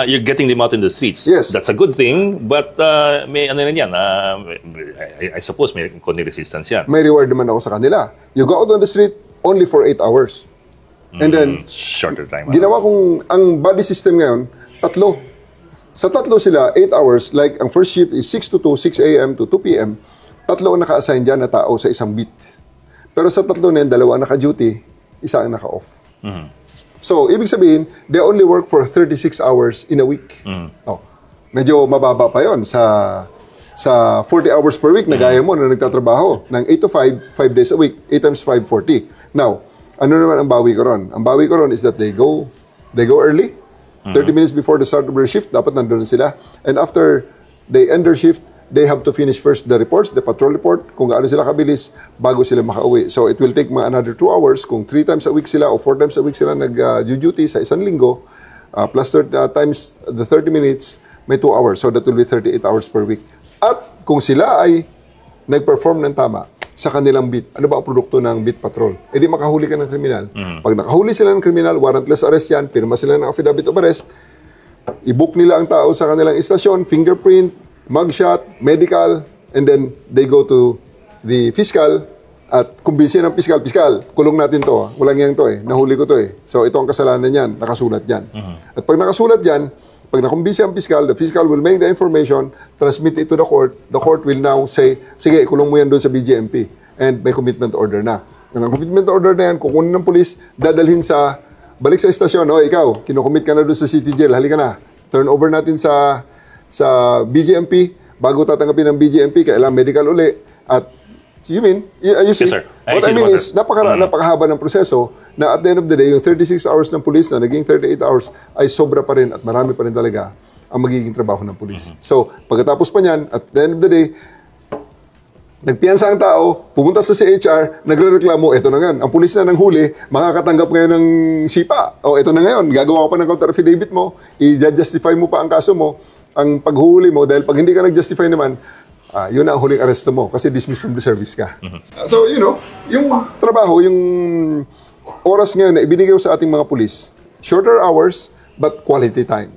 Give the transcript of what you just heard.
you're getting them out in the streets. Yes. That's a good thing, but may ano rin yan, I suppose may konti resistance yan. May reward naman ako sa kanila. You go out on the street only for 8 hours. And then, Shorter time. ginawa kong, ang body system ngayon, 3. Sa 3 sila, 8 hours, like ang first shift is 6 to 2, 6 a.m. to 2 p.m., 3 ang naka-assign dyan na tao sa isang beat. Pero sa 3 na yan, 2 ang naka-duty, 1 ang naka-off. So, ibig sabihin, they only work for 36 hours in a week. Oh, medyo mababa pa yon sa 40 hours per week na gaya mo na nagtatrabaho ng 8 to 5, 5 days a week, 8 times 5, 40. Now, ano naman ang bawi ko ron? Ang bawi ko ron is that they go early, 30 minutes before the start of their shift, dapat nandun sila. And after they end their shift, they have to finish first the reports, the patrol report, kung gaano sila kabilis bago sila makauwi. So it will take another 2 hours kung 3 times a week sila o 4 times a week sila nag-duty sa isang linggo, plus times the 30 minutes, may 2 hours. So that will be 38 hours per week. At kung sila ay nag-perform ng tama sa kanilang beat, ano ba ang produkto ng beat patrol? E di makahuli ka ng kriminal. Pag nakahuli sila ng kriminal, warrantless arrest yan, pirma sila ng affidavit of arrest, i-book nila ang tao sa kanilang istasyon, fingerprint, mugshot, medical, and then they go to the fiscal at kumbinsin ng fiscal, kulong natin to. Walang yang to nahuli ko to So ito ang kasalanan niyan, nakasulat yan. At pag nakasulat yan, pag nakumbinsi ang fiscal, the fiscal will make the information, transmit it to the court will now say, sige, kulong mo yan doon sa BJMP. And may commitment order na. Ang commitment order na yan, kukunin ng police, dadalhin balik sa istasyon, ikaw, kinukommit ka na doon sa city jail, halika na. Turn over natin sa BJMP, bago tatanggapin ng BJMP, kailangan medical uli. At, you see? Yes, sir. What I mean is, napakahaba ng proseso na at the end of the day, yung 36 hours ng police na naging 38 hours ay sobra pa rin at marami pa rin talaga ang magiging trabaho ng police. So, pagkatapos pa niyan, at the end of the day, nagpiyansa ang tao, pumunta sa CHR, nagre-reklamo, eto na nga, ang pulis na nang huli, makakatanggap ngayon ng sipa. O eto na ngayon, gagawa ka pa ng counter affidavit mo, i-justify mo pa ang kaso mo, ang paghuli mo, dahil pag hindi ka nag-justify naman, yun na ang huling aresto mo kasi dismissed from the service ka. So, yung trabaho, yung oras ngayon na ibinigay sa ating mga pulis, shorter hours, but quality time.